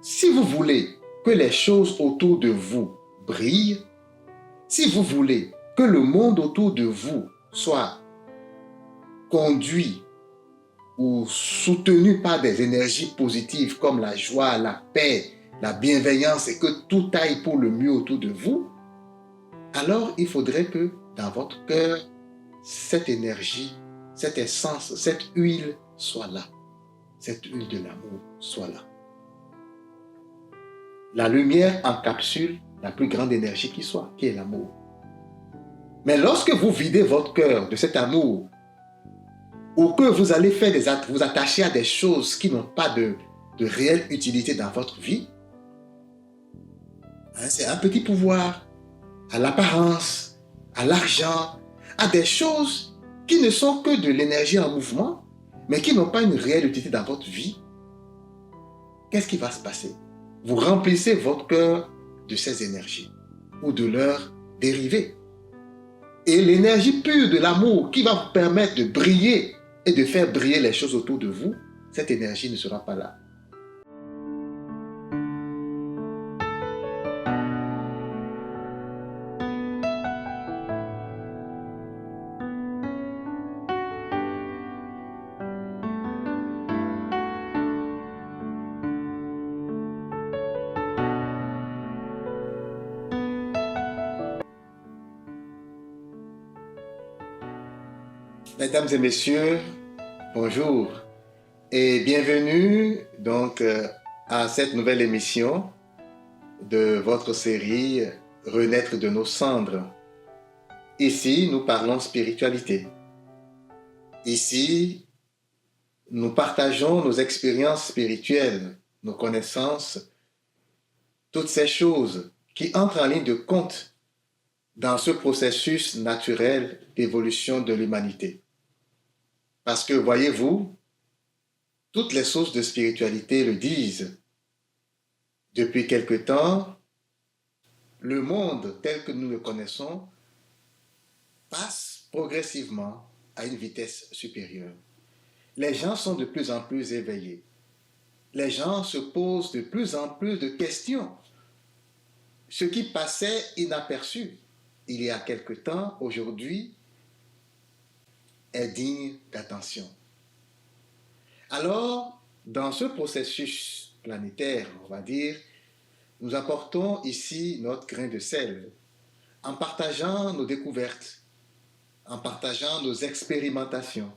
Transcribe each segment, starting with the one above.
Si vous voulez que les choses autour de vous brillent, si vous voulez que le monde autour de vous soit conduit ou soutenu par des énergies positives comme la joie, la paix, la bienveillance et que tout aille pour le mieux autour de vous, alors il faudrait que dans votre cœur, cette énergie, cette essence, cette huile soit là. Cette huile de l'amour soit là. La lumière encapsule la plus grande énergie qui soit, qui est l'amour. Mais lorsque vous videz votre cœur de cet amour, ou que vous allez vous attacher à des choses qui n'ont pas de réelle utilité dans votre vie, c'est un petit pouvoir, à l'apparence, à l'argent, à des choses qui ne sont que de l'énergie en mouvement, mais qui n'ont pas une réelle utilité dans votre vie, qu'est-ce qui va se passer? Vous remplissez votre cœur de ces énergies ou de leurs dérivés. Et l'énergie pure de l'amour qui va vous permettre de briller et de faire briller les choses autour de vous, cette énergie ne sera pas là. Mesdames et messieurs, bonjour et bienvenue donc à cette nouvelle émission de votre série Renaître de nos cendres. Ici, nous parlons spiritualité. Ici, nous partageons nos expériences spirituelles, nos connaissances, toutes ces choses qui entrent en ligne de compte dans ce processus naturel d'évolution de l'humanité. Parce que, voyez-vous, toutes les sources de spiritualité le disent. Depuis quelque temps, le monde tel que nous le connaissons passe progressivement à une vitesse supérieure. Les gens sont de plus en plus éveillés. Les gens se posent de plus en plus de questions. Ce qui passait inaperçu il y a quelque temps, aujourd'hui, est digne d'attention. Alors, dans ce processus planétaire, on va dire, nous apportons ici notre grain de sel en partageant nos découvertes, en partageant nos expérimentations.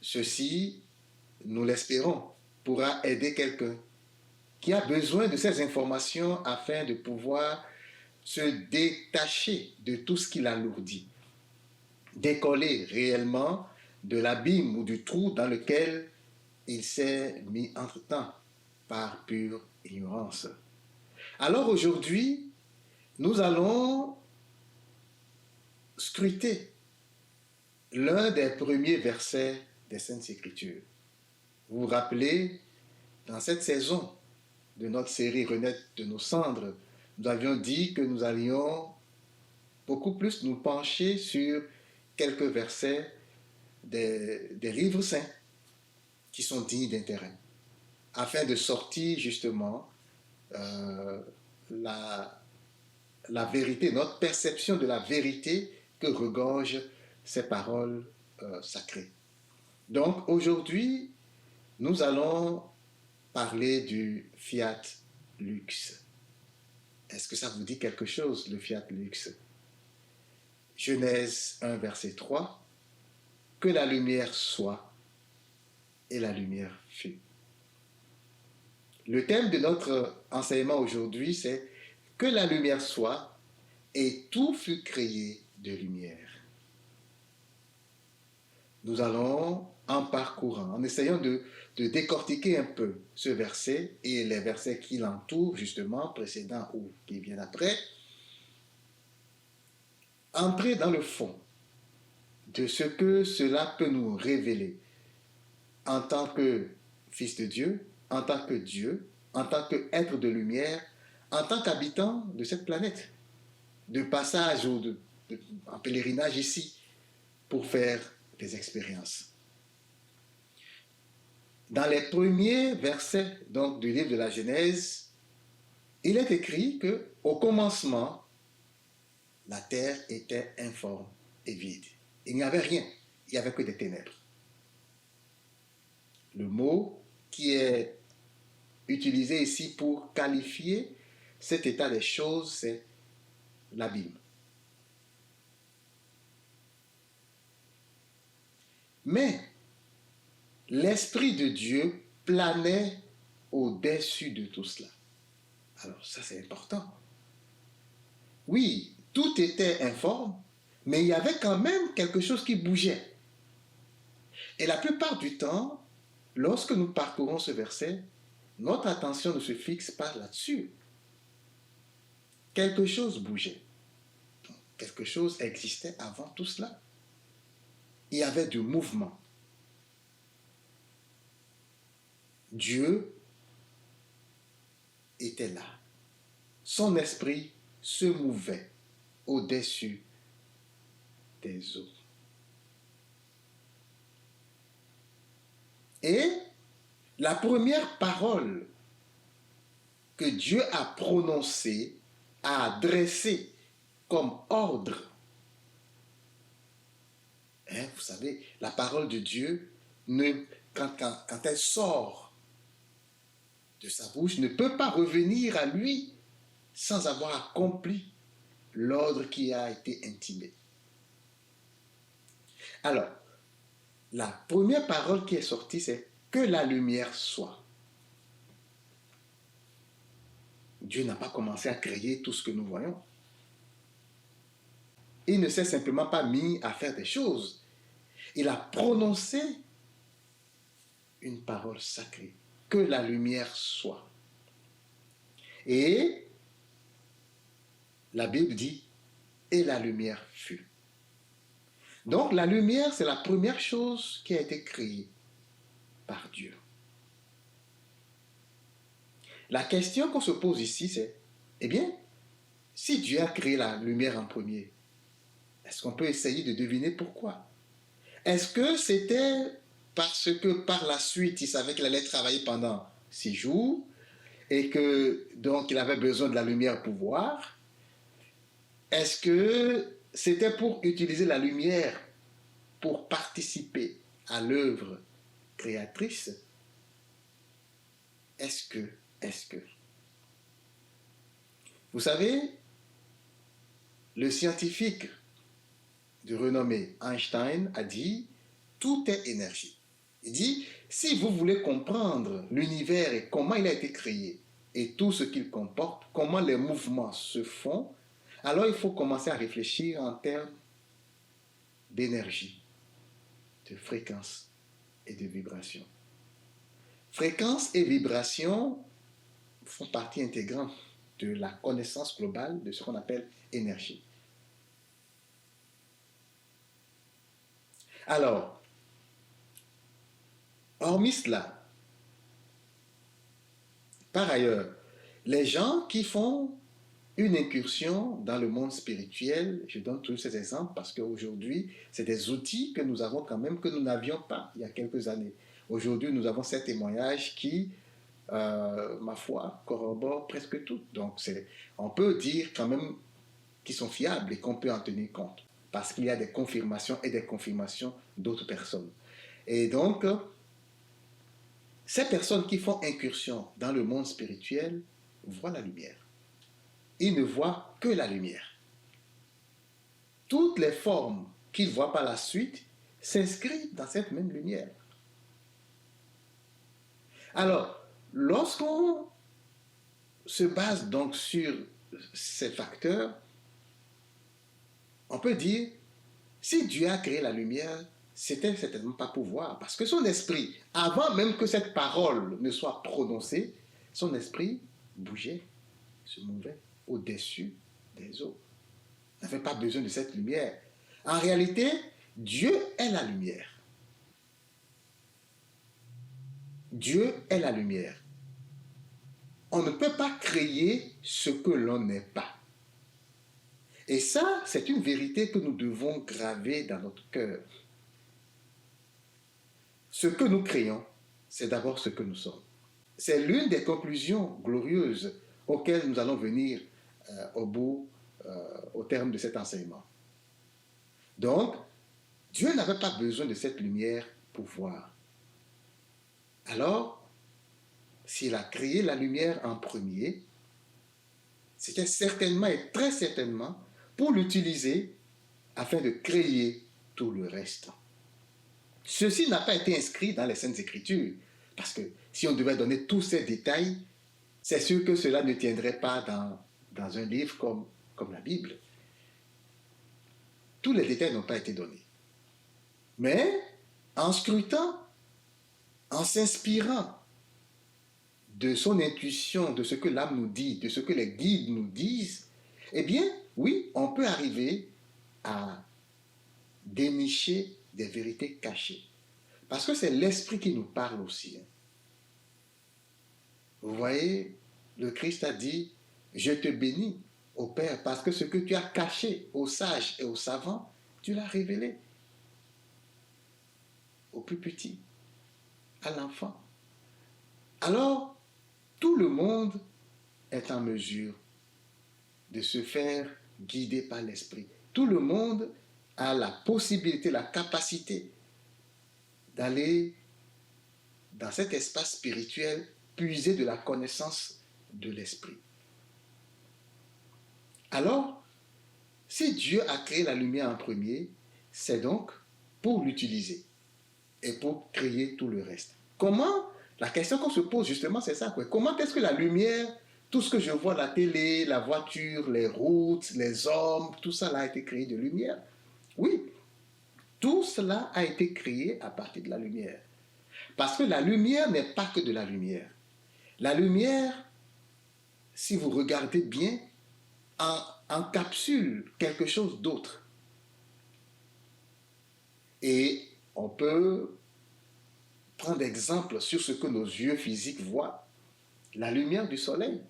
Ceci, nous l'espérons, pourra aider quelqu'un qui a besoin de ces informations afin de pouvoir se détacher de tout ce qui l'alourdit, décoller réellement de l'abîme ou du trou dans lequel il s'est mis entre-temps par pure ignorance. Alors aujourd'hui, nous allons scruter l'un des premiers versets des Saintes Écritures. Vous vous rappelez, dans cette saison de notre série Renaître de nos cendres, nous avions dit que nous allions beaucoup plus nous pencher sur quelques versets des livres saints qui sont dignes d'intérêt, afin de sortir justement la vérité, notre perception de la vérité que regorgent ces paroles sacrées. Donc aujourd'hui, nous allons parler du Fiat Lux. Est-ce que ça vous dit quelque chose, le Fiat Lux? Genèse 1, verset 3. Que la lumière soit, et la lumière fut. Le thème de notre enseignement aujourd'hui, c'est que la lumière soit, et tout fut créé de lumière. Nous allons, en parcourant, en essayant de décortiquer un peu ce verset et les versets qui l'entourent, justement, précédents ou qui viennent après, entrer dans le fond de ce que cela peut nous révéler en tant que fils de Dieu, en tant que Dieu, en tant qu'être de lumière, en tant qu'habitant de cette planète, de passage ou en pèlerinage ici, pour faire des expériences. Dans les premiers versets donc, du livre de la Genèse, il est écrit que au commencement, la terre était informe et vide. Il n'y avait rien, il n'y avait que des ténèbres. Le mot qui est utilisé ici pour qualifier cet état des choses, c'est l'abîme. Mais l'Esprit de Dieu planait au-dessus de tout cela. Alors ça c'est important. Oui, tout était informe, mais il y avait quand même quelque chose qui bougeait. Et la plupart du temps, lorsque nous parcourons ce verset, notre attention ne se fixe pas là-dessus. Quelque chose bougeait. Quelque chose existait avant tout cela. Il y avait du mouvement. Dieu était là. Son esprit se mouvait au-dessus des eaux. Et la première parole que Dieu a prononcée, a adressée comme ordre, vous savez, la parole de Dieu, quand elle sort de sa bouche, ne peut pas revenir à lui sans avoir accompli l'ordre qui a été intimé. Alors, la première parole qui est sortie, c'est que la lumière soit. Dieu n'a pas commencé à créer tout ce que nous voyons. Il ne s'est simplement pas mis à faire des choses. Il a prononcé une parole sacrée. Que la lumière soit. Et la Bible dit, et la lumière fut. Donc la lumière, c'est la première chose qui a été créée par Dieu. La question qu'on se pose ici, c'est, eh bien, si Dieu a créé la lumière en premier, est-ce qu'on peut essayer de deviner pourquoi? Est-ce que c'était parce que par la suite, il savait qu'il allait travailler pendant 6 jours et que donc il avait besoin de la lumière pour voir? Est-ce que c'était pour utiliser la lumière pour participer à l'œuvre créatrice? Est-ce que Vous savez, le scientifique de renommée Einstein a dit « Tout est énergie ». Il dit « Si vous voulez comprendre l'univers et comment il a été créé et tout ce qu'il comporte, comment les mouvements se font, alors il faut commencer à réfléchir en termes d'énergie, de fréquence et de vibration. Fréquence et vibration font partie intégrante de la connaissance globale de ce qu'on appelle énergie. Alors, hormis cela, par ailleurs, les gens qui font une incursion dans le monde spirituel, je donne tous ces exemples parce qu'aujourd'hui, c'est des outils que nous avons quand même que nous n'avions pas il y a quelques années. Aujourd'hui, nous avons ces témoignages qui, ma foi, corroborent presque tout. Donc, on peut dire quand même qu'ils sont fiables et qu'on peut en tenir compte parce qu'il y a des confirmations et des confirmations d'autres personnes. Et donc, ces personnes qui font incursion dans le monde spirituel voient la lumière. Ils ne voient que la lumière. Toutes les formes qu'ils voient par la suite s'inscrivent dans cette même lumière. Alors, lorsqu'on se base donc sur ces facteurs, on peut dire, si Dieu a créé la lumière, c'était certainement pas pour voir, parce que son esprit, avant même que cette parole ne soit prononcée, son esprit bougeait, se mouvait au-dessus des eaux. Il n'avait pas besoin de cette lumière. En réalité, Dieu est la lumière. Dieu est la lumière. On ne peut pas créer ce que l'on n'est pas. Et ça, c'est une vérité que nous devons graver dans notre cœur. Ce que nous créons c'est d'abord ce que nous sommes. C'est l'une des conclusions glorieuses auxquelles nous allons venir au terme de cet enseignement. Donc, Dieu n'avait pas besoin de cette lumière pour voir. Alors, s'il a créé la lumière en premier, c'était certainement et très certainement pour l'utiliser afin de créer tout le reste. Ceci n'a pas été inscrit dans les Saintes Écritures, parce que si on devait donner tous ces détails, c'est sûr que cela ne tiendrait pas dans un livre comme la Bible. Tous les détails n'ont pas été donnés. Mais en scrutant, en s'inspirant de son intuition, de ce que l'âme nous dit, de ce que les guides nous disent, eh bien, oui, on peut arriver à dénicher des vérités cachées. Parce que c'est l'Esprit qui nous parle aussi. Vous voyez, le Christ a dit, je te bénis, ô Père, parce que ce que tu as caché aux sages et aux savants, tu l'as révélé au plus petit, à l'enfant. Alors, tout le monde est en mesure de se faire guider par l'Esprit. Tout le monde a la possibilité, la capacité d'aller dans cet espace spirituel, puiser de la connaissance de l'Esprit. Alors, si Dieu a créé la lumière en premier, c'est donc pour l'utiliser et pour créer tout le reste. Comment? La question qu'on se pose justement, c'est ça. Comment est-ce que la lumière, tout ce que je vois, la télé, la voiture, les routes, les hommes, tout ça a été créé de lumière? Oui, tout cela a été créé à partir de la lumière. Parce que la lumière n'est pas que de la lumière. La lumière, si vous regardez bien, encapsule quelque chose d'autre. Et on peut prendre exemple sur ce que nos yeux physiques voient. La lumière du soleil.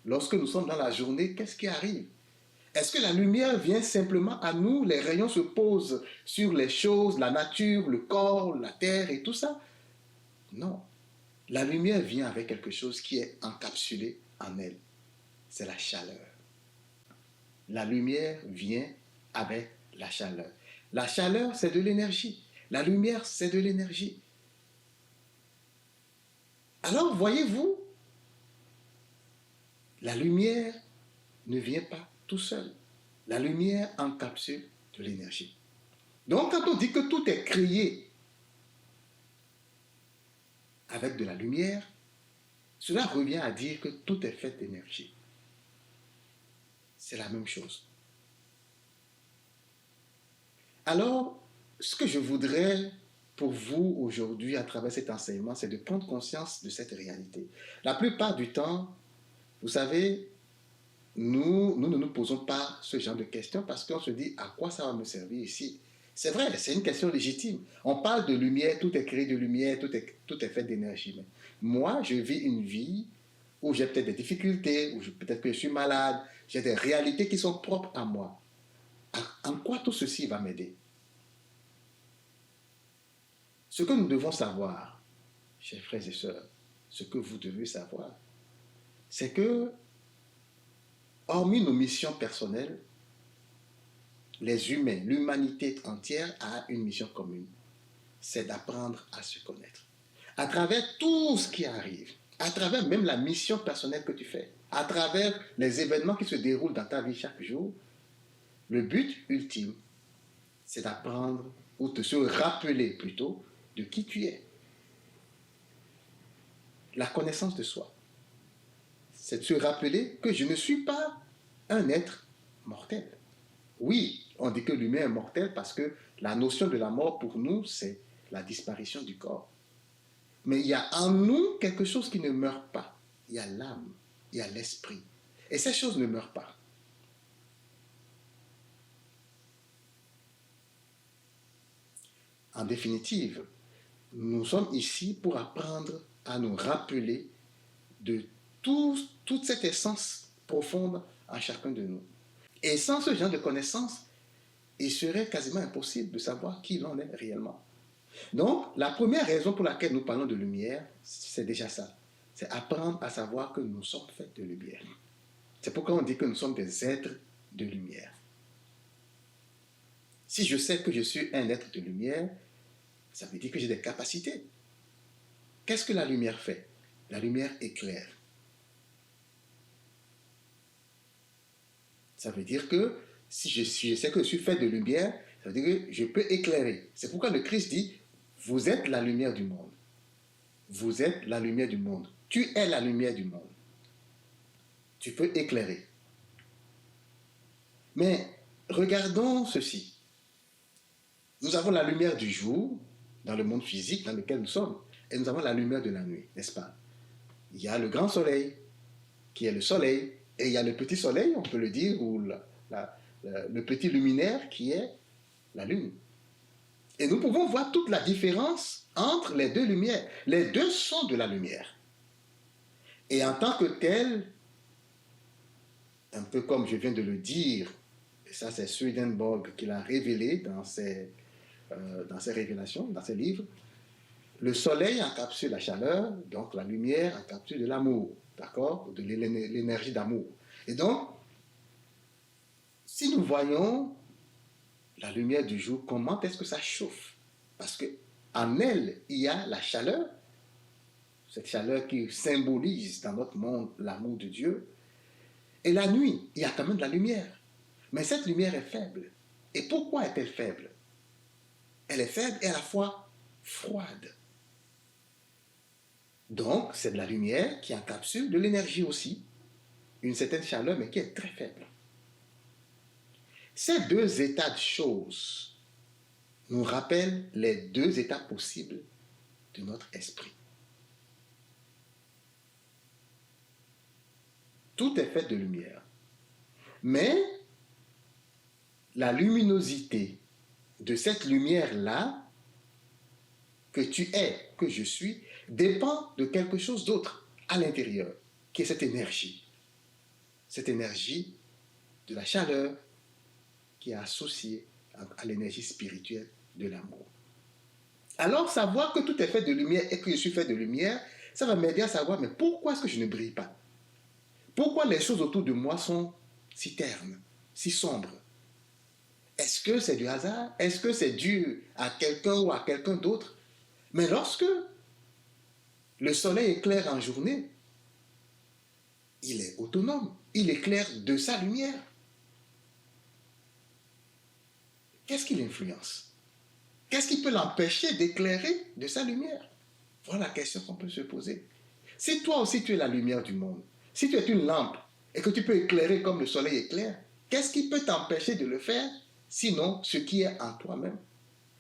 Lorsque nous sommes dans la journée, qu'est-ce qui arrive? Est-ce que la lumière vient simplement à nous? Les rayons se posent sur les choses, la nature, le corps, la terre et tout ça? Non. La lumière vient avec quelque chose qui est encapsulé en elle. C'est la chaleur. La lumière vient avec la chaleur. La chaleur, c'est de l'énergie. La lumière, c'est de l'énergie. Alors, voyez-vous, la lumière ne vient pas tout seul. La lumière encapsule de l'énergie. Donc, quand on dit que tout est créé avec de la lumière, cela revient à dire que tout est fait d'énergie. C'est la même chose. Alors, ce que je voudrais pour vous aujourd'hui à travers cet enseignement, c'est de prendre conscience de cette réalité. La plupart du temps, vous savez, nous ne nous posons pas ce genre de questions parce qu'on se dit à quoi ça va me servir ici. C'est vrai, c'est une question légitime. On parle de lumière, tout est créé de lumière, tout est fait d'énergie. Mais moi, je vis une vie où j'ai peut-être des difficultés, où peut-être que je suis malade, j'ai des réalités qui sont propres à moi. En quoi tout ceci va m'aider? Ce que nous devons savoir, chers frères et sœurs, ce que vous devez savoir, c'est que, hormis nos missions personnelles, les humains, l'humanité entière a une mission commune. C'est d'apprendre à se connaître. À travers tout ce qui arrive, à travers même la mission personnelle que tu fais, à travers les événements qui se déroulent dans ta vie chaque jour, le but ultime, c'est d'apprendre ou de se rappeler plutôt de qui tu es. La connaissance de soi. C'est de se rappeler que je ne suis pas un être mortel. Oui, on dit que l'humain est mortel parce que la notion de la mort pour nous, c'est la disparition du corps. Mais il y a en nous quelque chose qui ne meurt pas. Il y a l'âme, il y a l'esprit. Et ces choses ne meurent pas. En définitive, nous sommes ici pour apprendre à nous rappeler de toute cette essence profonde en chacun de nous. Et sans ce genre de connaissance, il serait quasiment impossible de savoir qui l'on est réellement. Donc, la première raison pour laquelle nous parlons de lumière, c'est déjà ça. C'est apprendre à savoir que nous sommes faits de lumière. C'est pourquoi on dit que nous sommes des êtres de lumière. Si je sais que je suis un être de lumière, ça veut dire que j'ai des capacités. Qu'est-ce que la lumière fait? La lumière éclaire. Ça veut dire que si je sais que je suis fait de lumière, ça veut dire que je peux éclairer. C'est pourquoi le Christ dit, vous êtes la lumière du monde. Vous êtes la lumière du monde. Tu es la lumière du monde. Tu peux éclairer. Mais regardons ceci. Nous avons la lumière du jour dans le monde physique dans lequel nous sommes. Et nous avons la lumière de la nuit, n'est-ce pas? Il y a le grand soleil, qui est le soleil, et il y a le petit soleil, on peut le dire, ou le petit luminaire qui est la lune. Et nous pouvons voir toute la différence entre les deux lumières. Les deux sont de la lumière. Et en tant que tel, un peu comme je viens de le dire, et ça c'est Swedenborg qui l'a révélé dans ses révélations, dans ses livres, le soleil encapsule la chaleur, donc la lumière encapsule de l'amour, d'accord? De l'énergie d'amour. Et donc, si nous voyons la lumière du jour, comment est-ce que ça chauffe? Parce qu'en elle, il y a la chaleur, cette chaleur qui symbolise dans notre monde l'amour de Dieu. Et la nuit, il y a quand même de la lumière. Mais cette lumière est faible. Et pourquoi est-elle faible? Elle est faible et à la fois froide. Donc, c'est de la lumière qui encapsule de l'énergie aussi, une certaine chaleur, mais qui est très faible. Ces deux états de choses nous rappellent les deux états possibles de notre esprit. Tout est fait de lumière. Mais la luminosité de cette lumière-là, que tu es, que je suis, dépend de quelque chose d'autre à l'intérieur, qui est cette énergie. Cette énergie de la chaleur qui est associée à l'énergie spirituelle de l'amour. Alors, savoir que tout est fait de lumière et que je suis fait de lumière, ça va m'aider à savoir, mais pourquoi est-ce que je ne brille pas? Pourquoi les choses autour de moi sont si ternes, si sombres? Est-ce que c'est du hasard? Est-ce que c'est dû à quelqu'un ou à quelqu'un d'autre? Mais lorsque le soleil éclaire en journée, il est autonome. Il éclaire de sa lumière. Qu'est-ce qui l'influence? Qu'est-ce qui peut l'empêcher d'éclairer de sa lumière? Voilà la question qu'on peut se poser. Si toi aussi tu es la lumière du monde, si tu es une lampe et que tu peux éclairer comme le soleil éclaire, qu'est-ce qui peut t'empêcher de le faire, sinon ce qui est en toi-même?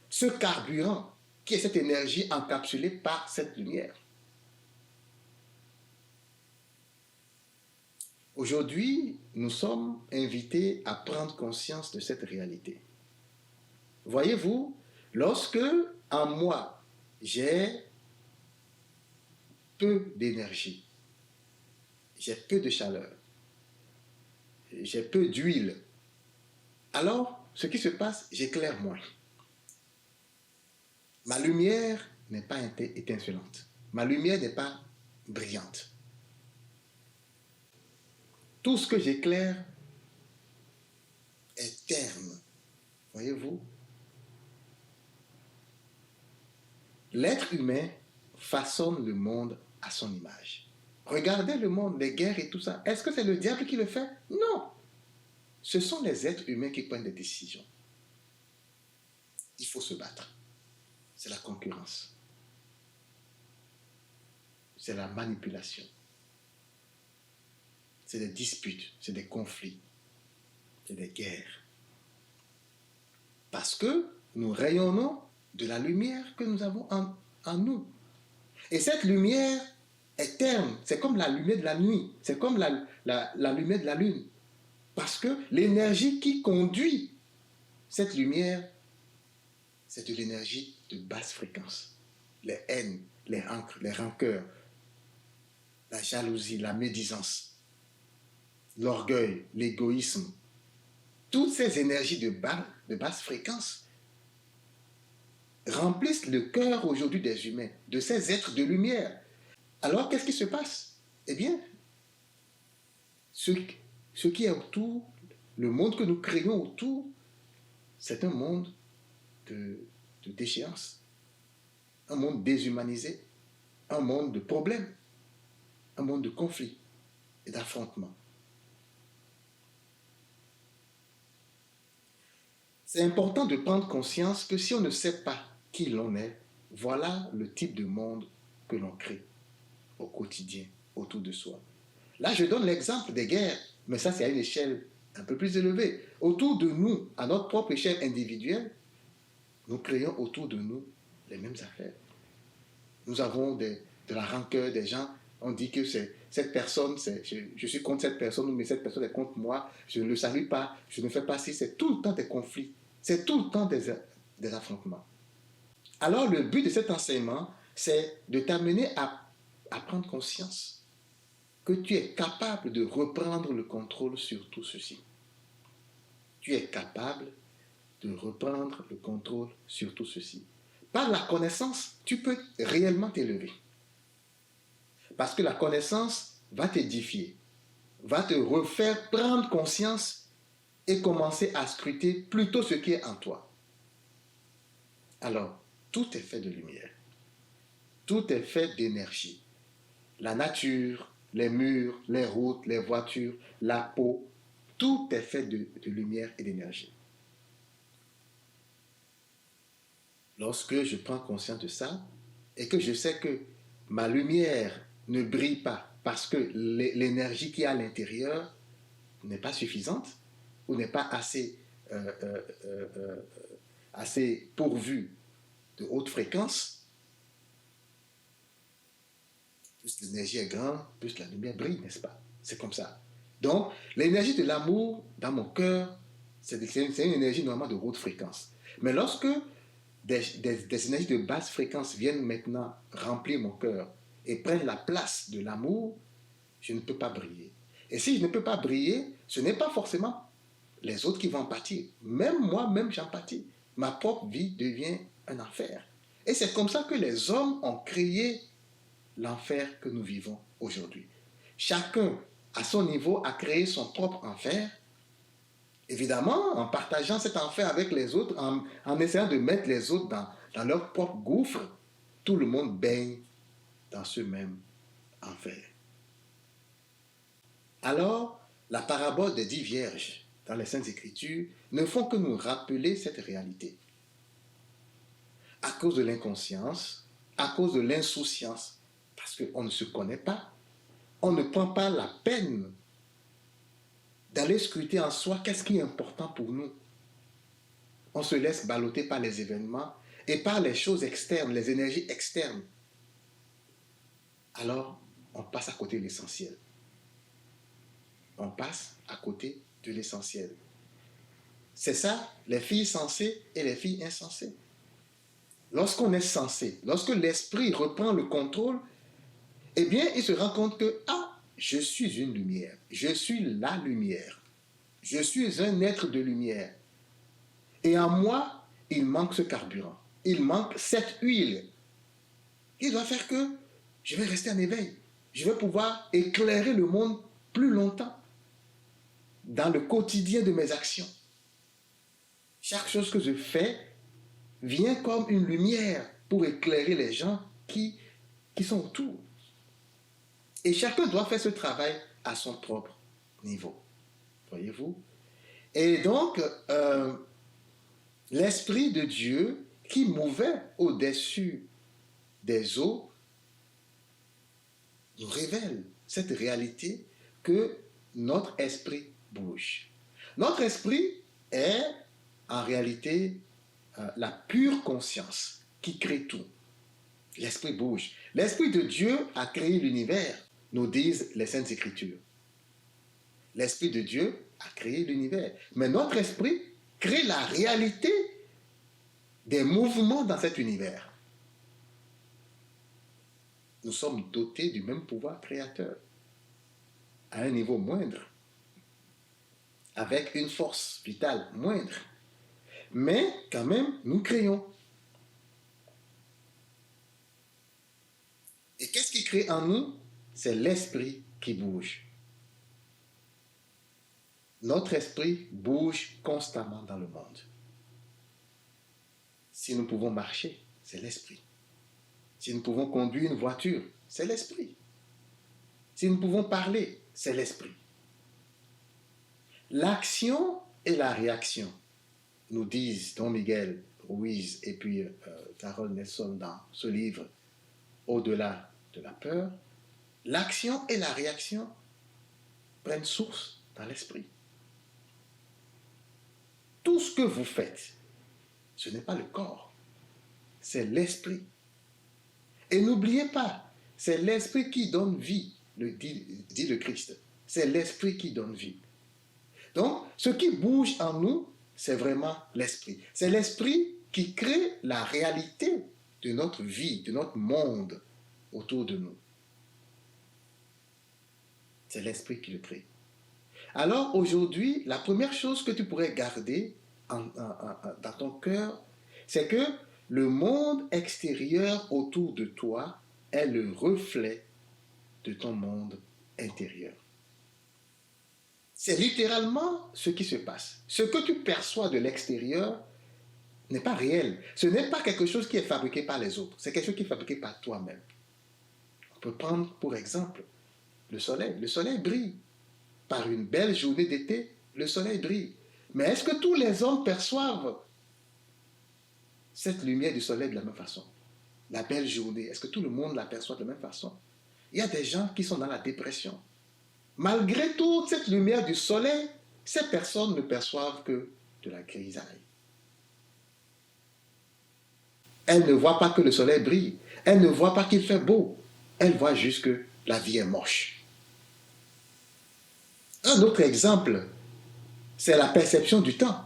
Ce carburant qui est cette énergie encapsulée par cette lumière. Aujourd'hui, nous sommes invités à prendre conscience de cette réalité. Voyez-vous, lorsque en moi, j'ai peu d'énergie, j'ai peu de chaleur, j'ai peu d'huile, alors ce qui se passe, j'éclaire moins. Ma lumière n'est pas étincelante. Ma lumière n'est pas brillante. Tout ce que j'éclaire est terne. Voyez-vous? L'être humain façonne le monde à son image. Regardez le monde, les guerres et tout ça. Est-ce que c'est le diable qui le fait? Non. Ce sont les êtres humains qui prennent des décisions. Il faut se battre. C'est la concurrence. C'est la manipulation. C'est des disputes, c'est des conflits, c'est des guerres. Parce que nous rayonnons de la lumière que nous avons en nous. Et cette lumière est terne, c'est comme la lumière de la nuit, c'est comme la lumière de la lune. Parce que l'énergie qui conduit cette lumière, c'est de l'énergie de basse fréquence. Les haines, les rancœurs, la jalousie, la médisance, l'orgueil, l'égoïsme. Toutes ces énergies de basse fréquence remplissent le cœur aujourd'hui des humains, de ces êtres de lumière. Alors, qu'est-ce qui se passe? Eh bien, ce qui est autour, le monde que nous créons autour, c'est un monde de déchéance, un monde déshumanisé, un monde de problèmes, un monde de conflits et d'affrontements. C'est important de prendre conscience que si on ne sait pas qui l'on est, voilà le type de monde que l'on crée au quotidien, autour de soi. Là, je donne l'exemple des guerres, mais ça, c'est à une échelle un peu plus élevée. Autour de nous, à notre propre échelle individuelle, nous créons autour de nous les mêmes affaires. Nous avons de la rancœur des gens. On dit que c'est cette personne, je suis contre cette personne, mais cette personne est contre moi, je ne le salue pas, je ne fais pas ci, c'est tout le temps des conflits, c'est tout le temps des affrontements. Alors le but de cet enseignement, c'est de t'amener à prendre conscience que tu es capable de reprendre le contrôle sur tout ceci. Tu es capable de reprendre le contrôle sur tout ceci. Par la connaissance, tu peux réellement t'élever. Parce que la connaissance va t'édifier, va te refaire prendre conscience et commencer à scruter plutôt ce qui est en toi. Alors, tout est fait de lumière. Tout est fait d'énergie. La nature, les murs, les routes, les voitures, la peau, tout est fait de lumière et d'énergie. Lorsque je prends conscience de ça et que je sais que ma lumière ne brille pas parce que l'énergie qui est à l'intérieur n'est pas suffisante ou n'est pas assez pourvue de haute fréquence, plus l'énergie est grande, plus la lumière brille, n'est-ce pas? C'est comme ça. Donc, l'énergie de l'amour dans mon cœur, c'est une énergie normalement de haute fréquence. Mais lorsque des énergies de basse fréquence viennent maintenant remplir mon cœur et prennent la place de l'amour, je ne peux pas briller. Et si je ne peux pas briller, ce n'est pas forcément les autres qui vont en pâtir. Même moi-même, j'en pâtis. Ma propre vie devient un enfer. Et c'est comme ça que les hommes ont créé l'enfer que nous vivons aujourd'hui. Chacun, à son niveau, a créé son propre enfer. Évidemment, en partageant cet enfer avec les autres, en essayant de mettre les autres dans leur propre gouffre, tout le monde baigne dans ce même enfer. Alors, la parabole des 10 vierges dans les Saintes Écritures ne font que nous rappeler cette réalité. À cause de l'inconscience, à cause de l'insouciance, parce qu'on ne se connaît pas, on ne prend pas la peine d'aller scruter en soi qu'est-ce qui est important pour nous. On se laisse balloter par les événements et par les choses externes, les énergies externes. Alors, on passe à côté de l'essentiel. On passe à côté de l'essentiel. C'est ça, les filles sensées et les filles insensées. Lorsqu'on est sensé, lorsque l'esprit reprend le contrôle, eh bien, il se rend compte que, je suis une lumière, je suis la lumière, je suis un être de lumière. Et en moi, il manque ce carburant, il manque cette huile. Il doit faire que je vais rester en éveil, je vais pouvoir éclairer le monde plus longtemps dans le quotidien de mes actions. Chaque chose que je fais vient comme une lumière pour éclairer les gens qui sont autour. Et chacun doit faire ce travail à son propre niveau. Voyez-vous? Et donc, l'Esprit de Dieu qui mouvait au-dessus des eaux nous révèle cette réalité que notre esprit bouge. Notre esprit est en réalité la pure conscience qui crée tout. L'esprit bouge. L'Esprit de Dieu a créé l'univers, nous disent les Saintes Écritures. L'Esprit de Dieu a créé l'univers. Mais notre esprit crée la réalité des mouvements dans cet univers. Nous sommes dotés du même pouvoir créateur, à un niveau moindre, avec une force vitale moindre. Mais quand même, nous créons. Et qu'est-ce qui crée en nous? C'est l'esprit qui bouge. Notre esprit bouge constamment dans le monde. Si nous pouvons marcher, c'est l'esprit. Si nous pouvons conduire une voiture, c'est l'esprit. Si nous pouvons parler, c'est l'esprit. L'action et la réaction, nous disent Don Miguel Ruiz et puis Carol Nelson dans ce livre Au-delà de la peur, l'action et la réaction prennent source dans l'esprit. Tout ce que vous faites, ce n'est pas le corps, c'est l'esprit. Et n'oubliez pas, c'est l'esprit qui donne vie, dit le Christ. C'est l'esprit qui donne vie. Donc, ce qui bouge en nous, c'est vraiment l'esprit. C'est l'esprit qui crée la réalité de notre vie, de notre monde autour de nous. C'est l'esprit qui le crée. Alors aujourd'hui, la première chose que tu pourrais garder dans ton cœur, c'est que le monde extérieur autour de toi est le reflet de ton monde intérieur. C'est littéralement ce qui se passe. Ce que tu perçois de l'extérieur n'est pas réel. Ce n'est pas quelque chose qui est fabriqué par les autres. C'est quelque chose qui est fabriqué par toi-même. On peut prendre pour exemple le soleil. Le soleil brille. Par une belle journée d'été, le soleil brille. Mais est-ce que tous les hommes perçoivent cette lumière du soleil de la même façon? La belle journée, est-ce que tout le monde la perçoit de la même façon? Il y a des gens qui sont dans la dépression. Malgré toute cette lumière du soleil, ces personnes ne perçoivent que de la grisaille. Elles ne voient pas que le soleil brille. Elles ne voient pas qu'il fait beau. Elles voient juste que la vie est moche. Un autre exemple, c'est la perception du temps.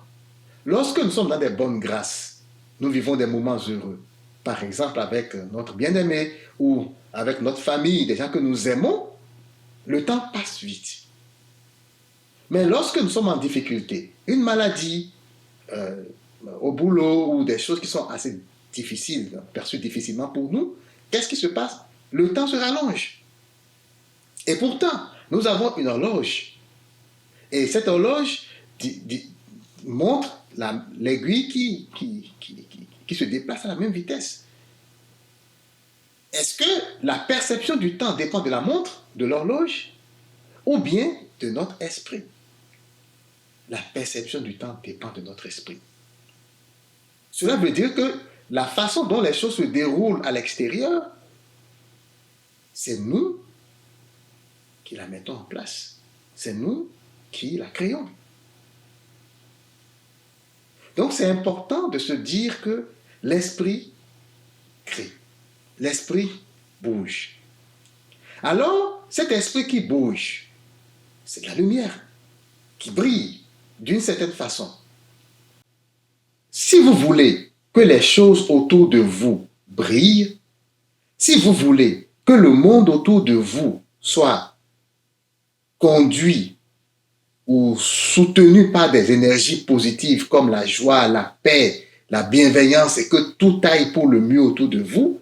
Lorsque nous sommes dans des bonnes grâces, nous vivons des moments heureux. Par exemple, avec notre bien-aimé ou avec notre famille, des gens que nous aimons, le temps passe vite. Mais lorsque nous sommes en difficulté, une maladie, au boulot ou des choses qui sont assez difficiles, perçues difficilement pour nous, qu'est-ce qui se passe? Le temps se rallonge. Et pourtant, nous avons une horloge. Et cette horloge montre l'aiguille qui se déplace à la même vitesse. Est-ce que la perception du temps dépend de la montre, de l'horloge, ou bien de notre esprit? La perception du temps dépend de notre esprit. Cela veut dire que la façon dont les choses se déroulent à l'extérieur, c'est nous qui la mettons en place. C'est nous qui la créons. Donc c'est important de se dire que l'esprit crée. L'esprit bouge. Alors, cet esprit qui bouge, c'est de la lumière qui brille d'une certaine façon. Si vous voulez que les choses autour de vous brillent, si vous voulez que le monde autour de vous soit conduit ou soutenu par des énergies positives comme la joie, la paix, la bienveillance et que tout aille pour le mieux autour de vous,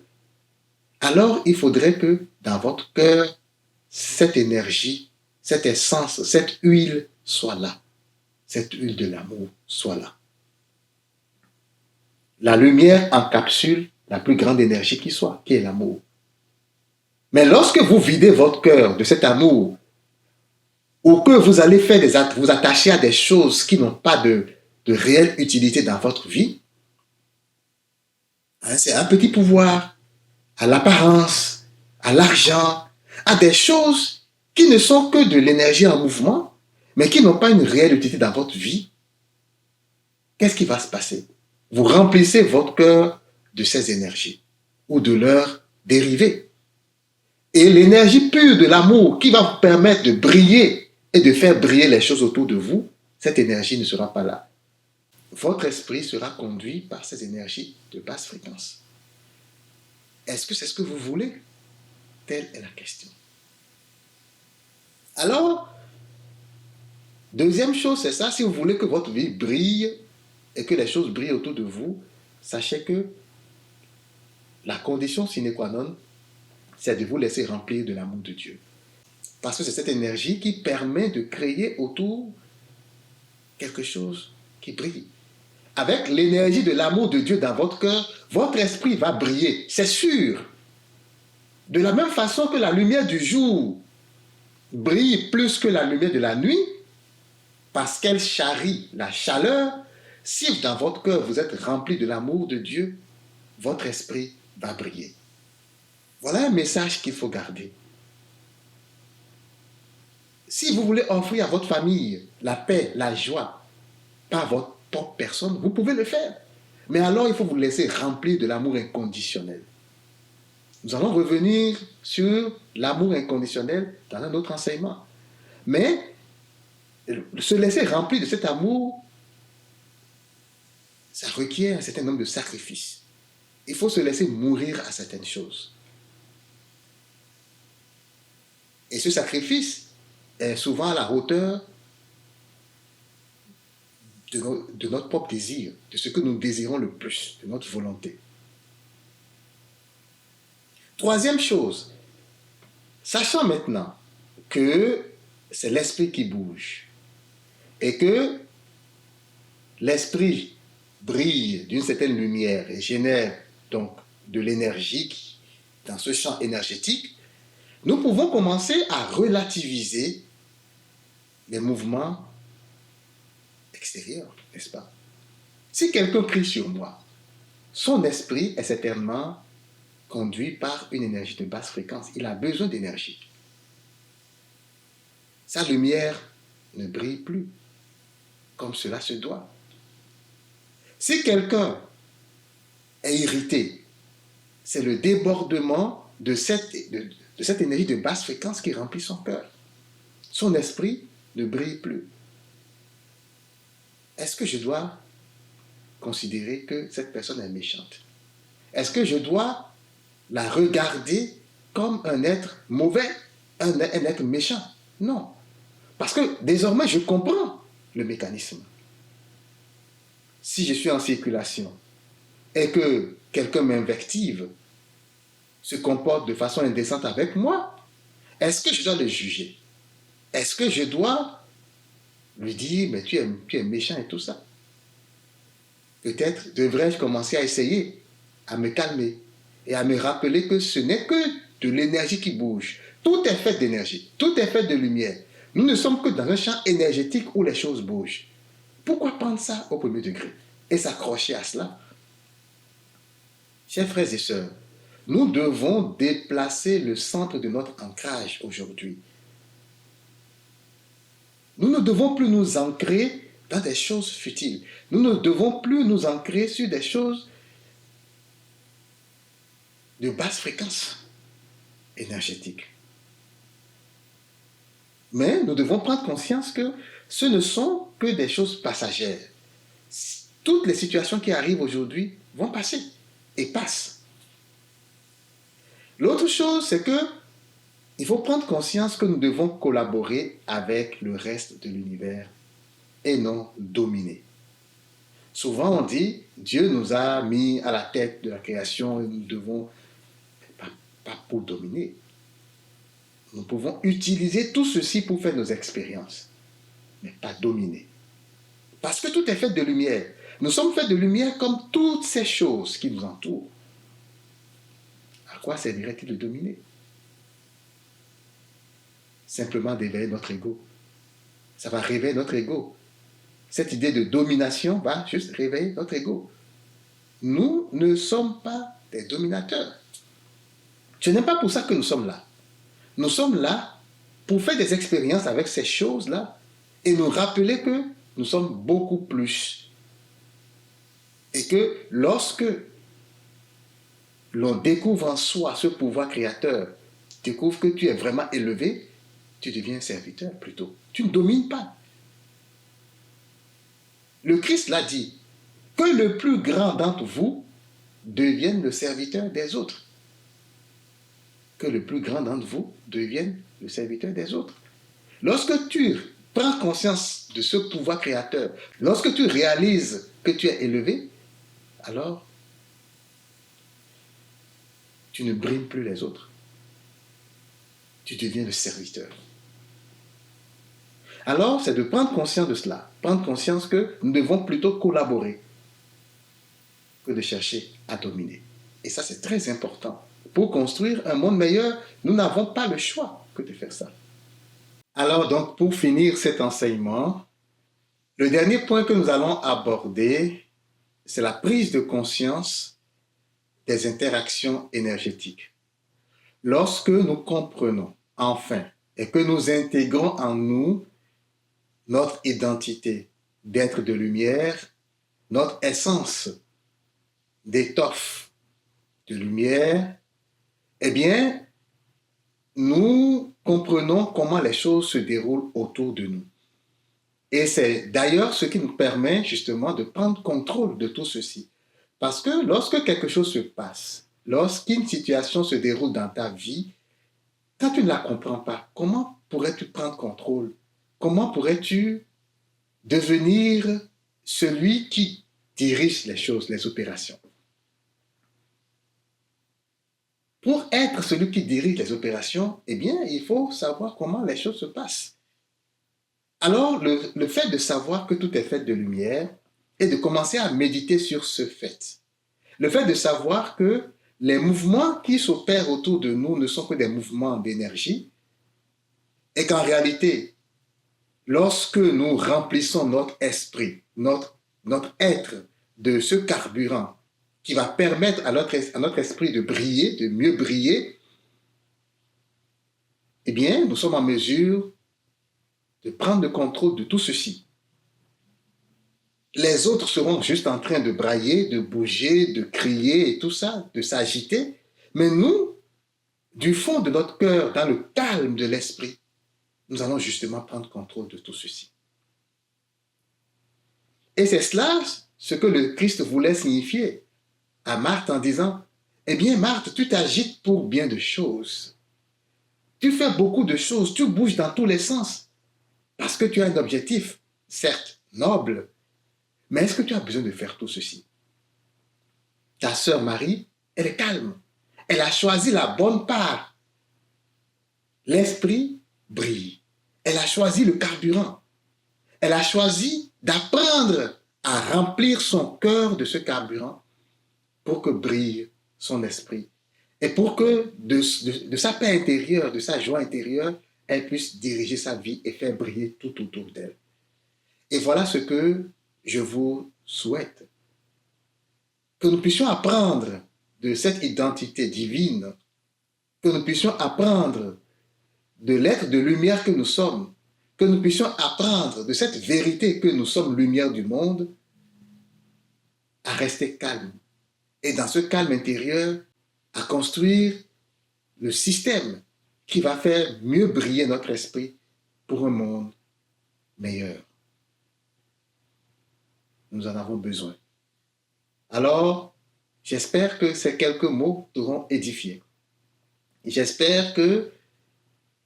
alors il faudrait que dans votre cœur, cette énergie, cette essence, cette huile soit là. Cette huile de l'amour soit là. La lumière encapsule la plus grande énergie qui soit, qui est l'amour. Mais lorsque vous videz votre cœur de cet amour, ou que vous allez vous attacher à des choses qui n'ont pas de réelle utilité dans votre vie, c'est un petit pouvoir, à l'apparence, à l'argent, à des choses qui ne sont que de l'énergie en mouvement, mais qui n'ont pas une réelle utilité dans votre vie, qu'est-ce qui va se passer? Vous remplissez votre cœur de ces énergies ou de leurs dérivés. Et l'énergie pure de l'amour qui va vous permettre de briller et de faire briller les choses autour de vous, cette énergie ne sera pas là. Votre esprit sera conduit par ces énergies de basse fréquence. Est-ce que c'est ce que vous voulez? Telle est la question. Alors, deuxième chose, c'est ça, si vous voulez que votre vie brille et que les choses brillent autour de vous, sachez que la condition sine qua non, c'est de vous laisser remplir de l'amour de Dieu. Parce que c'est cette énergie qui permet de créer autour quelque chose qui brille. Avec l'énergie de l'amour de Dieu dans votre cœur, votre esprit va briller, c'est sûr. De la même façon que la lumière du jour brille plus que la lumière de la nuit, parce qu'elle charrie la chaleur, si dans votre cœur vous êtes rempli de l'amour de Dieu, votre esprit va briller. Voilà un message qu'il faut garder. Si vous voulez offrir à votre famille la paix, la joie, pas votre propre personne, vous pouvez le faire. Mais alors, il faut vous laisser remplir de l'amour inconditionnel. Nous allons revenir sur l'amour inconditionnel dans un autre enseignement. Mais se laisser remplir de cet amour, ça requiert un certain nombre de sacrifices. Il faut se laisser mourir à certaines choses. Et ce sacrifice est souvent à la hauteur de notre propre désir, de ce que nous désirons le plus, de notre volonté. Troisième chose, sachant maintenant que c'est l'esprit qui bouge et que l'esprit brille d'une certaine lumière et génère donc de l'énergie dans ce champ énergétique, nous pouvons commencer à relativiser les mouvements extérieurs, n'est-ce pas? Si quelqu'un crie sur moi, son esprit est certainement conduit par une énergie de basse fréquence. Il a besoin d'énergie. Sa lumière ne brille plus comme cela se doit. Si quelqu'un est irrité, c'est le débordement de cette énergie de basse fréquence qui remplit son cœur. Son esprit ne brille plus. Est-ce que je dois considérer que cette personne est méchante? Est-ce que je dois la regarder comme un être mauvais, un être méchant? Non. Parce que désormais, je comprends le mécanisme. Si je suis en circulation et que quelqu'un m'invective, se comporte de façon indécente avec moi, est-ce que je dois le juger? Est-ce que je dois lui dire, mais tu es méchant et tout ça? Peut-être devrais-je commencer à essayer, à me calmer et à me rappeler que ce n'est que de l'énergie qui bouge. Tout est fait d'énergie, tout est fait de lumière. Nous ne sommes que dans un champ énergétique où les choses bougent. Pourquoi prendre ça au premier degré et s'accrocher à cela? Chers frères et sœurs, nous devons déplacer le centre de notre ancrage aujourd'hui. Nous ne devons plus nous ancrer dans des choses futiles. Nous ne devons plus nous ancrer sur des choses de basse fréquence énergétique. Mais nous devons prendre conscience que ce ne sont que des choses passagères. Toutes les situations qui arrivent aujourd'hui vont passer et passent. L'autre chose, c'est que il faut prendre conscience que nous devons collaborer avec le reste de l'univers et non dominer. Souvent on dit, Dieu nous a mis à la tête de la création et nous devons, pas pour dominer. Nous pouvons utiliser tout ceci pour faire nos expériences, mais pas dominer. Parce que tout est fait de lumière. Nous sommes faits de lumière comme toutes ces choses qui nous entourent. À quoi servirait-il de dominer? Simplement d'éveiller notre ego. Ça va réveiller notre ego. Cette idée de domination va juste réveiller notre ego. Nous ne sommes pas des dominateurs. Ce n'est pas pour ça que nous sommes là. Nous sommes là pour faire des expériences avec ces choses-là et nous rappeler que nous sommes beaucoup plus. Et que lorsque l'on découvre en soi ce pouvoir créateur, découvre que tu es vraiment élevé, tu deviens un serviteur plutôt. Tu ne domines pas. Le Christ l'a dit, que le plus grand d'entre vous devienne le serviteur des autres. Que le plus grand d'entre vous devienne le serviteur des autres. Lorsque tu prends conscience de ce pouvoir créateur, lorsque tu réalises que tu es élevé, alors tu ne brimes plus les autres. tu deviens le serviteur. Alors, c'est de prendre conscience de cela, prendre conscience que nous devons plutôt collaborer que de chercher à dominer. Et ça, c'est très important. Pour construire un monde meilleur, nous n'avons pas le choix que de faire ça. Alors, donc, pour finir cet enseignement, le dernier point que nous allons aborder, c'est la prise de conscience des interactions énergétiques. Lorsque nous comprenons, enfin, et que nous intégrons en nous notre identité d'être de lumière, notre essence d'étoffe de lumière, eh bien, nous comprenons comment les choses se déroulent autour de nous. Et c'est d'ailleurs ce qui nous permet justement de prendre contrôle de tout ceci. Parce que lorsque quelque chose se passe, lorsqu'une situation se déroule dans ta vie, quand tu ne la comprends pas, comment pourrais-tu prendre contrôle? Comment pourrais-tu devenir celui qui dirige les choses, les opérations? Pour être celui qui dirige les opérations, eh bien, il faut savoir comment les choses se passent. Alors, le fait de savoir que tout est fait de lumière et de commencer à méditer sur ce fait, le fait de savoir que les mouvements qui s'opèrent autour de nous ne sont que des mouvements d'énergie et qu'en réalité, lorsque nous remplissons notre esprit, notre être de ce carburant qui va permettre à notre esprit de briller, de mieux briller, eh bien, nous sommes en mesure de prendre le contrôle de tout ceci. Les autres seront juste en train de brailler, de bouger, de crier et tout ça, de s'agiter. Mais nous, du fond de notre cœur, dans le calme de l'esprit, nous allons justement prendre contrôle de tout ceci. Et c'est cela ce que le Christ voulait signifier à Marthe en disant, eh bien Marthe, tu t'agites pour bien de choses. Tu fais beaucoup de choses, tu bouges dans tous les sens. Parce que tu as un objectif, certes noble, mais est-ce que tu as besoin de faire tout ceci? Ta sœur Marie, elle est calme. Elle a choisi la bonne part. L'esprit brille. Elle a choisi le carburant. Elle a choisi d'apprendre à remplir son cœur de ce carburant pour que brille son esprit. Et pour que de sa paix intérieure, de sa joie intérieure, elle puisse diriger sa vie et faire briller tout autour d'elle. Et voilà ce que je vous souhaite. Que nous puissions apprendre de cette identité divine, que nous puissions apprendre de l'être de lumière que nous sommes, que nous puissions apprendre de cette vérité que nous sommes lumière du monde, à rester calme. Et dans ce calme intérieur, à construire le système qui va faire mieux briller notre esprit pour un monde meilleur. Nous en avons besoin. Alors, j'espère que ces quelques mots t'auront édifié. J'espère que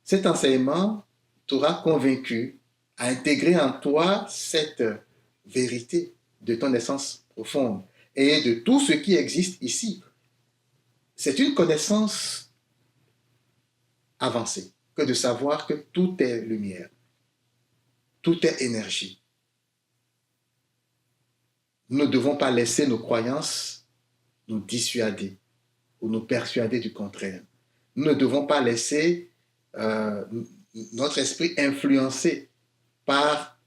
cet enseignement t'aura convaincu à intégrer en toi cette vérité de ton essence profonde et de tout ce qui existe ici. C'est une connaissance avancée que de savoir que tout est lumière, tout est énergie. Nous ne devons pas laisser nos croyances nous dissuader ou nous persuader du contraire. Nous ne devons pas laisser notre esprit influencé par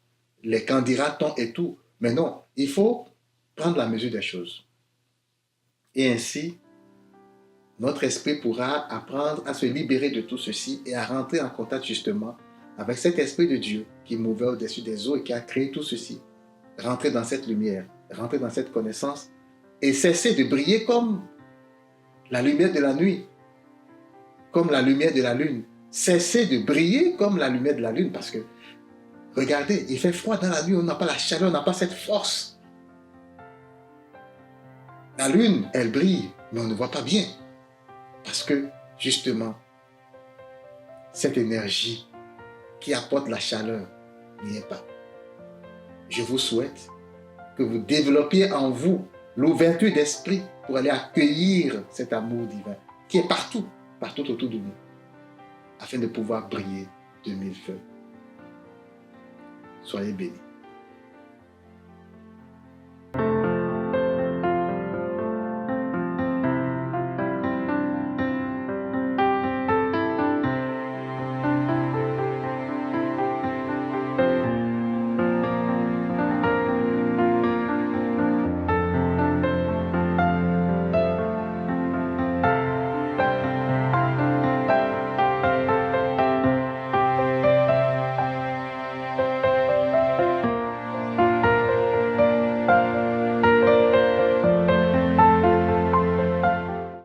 les qu'en dira-t-on et tout. Mais non, il faut prendre la mesure des choses. Et ainsi, notre esprit pourra apprendre à se libérer de tout ceci et à rentrer en contact justement avec cet esprit de Dieu qui mouvait au-dessus des eaux et qui a créé tout ceci. Rentrer dans cette lumière, rentrer dans cette connaissance et cesser de briller comme la lumière de la nuit, comme la lumière de la lune. Cesser de briller comme la lumière de la lune parce que, regardez, il fait froid dans la nuit, on n'a pas la chaleur, on n'a pas cette force. La lune, elle brille, mais on ne voit pas bien. Parce que, justement, cette énergie qui apporte la chaleur n'y est pas. Je vous souhaite que vous développiez en vous l'ouverture d'esprit pour aller accueillir cet amour divin qui est partout, partout autour de nous. afin de pouvoir briller de mille feux. Soyez bénis.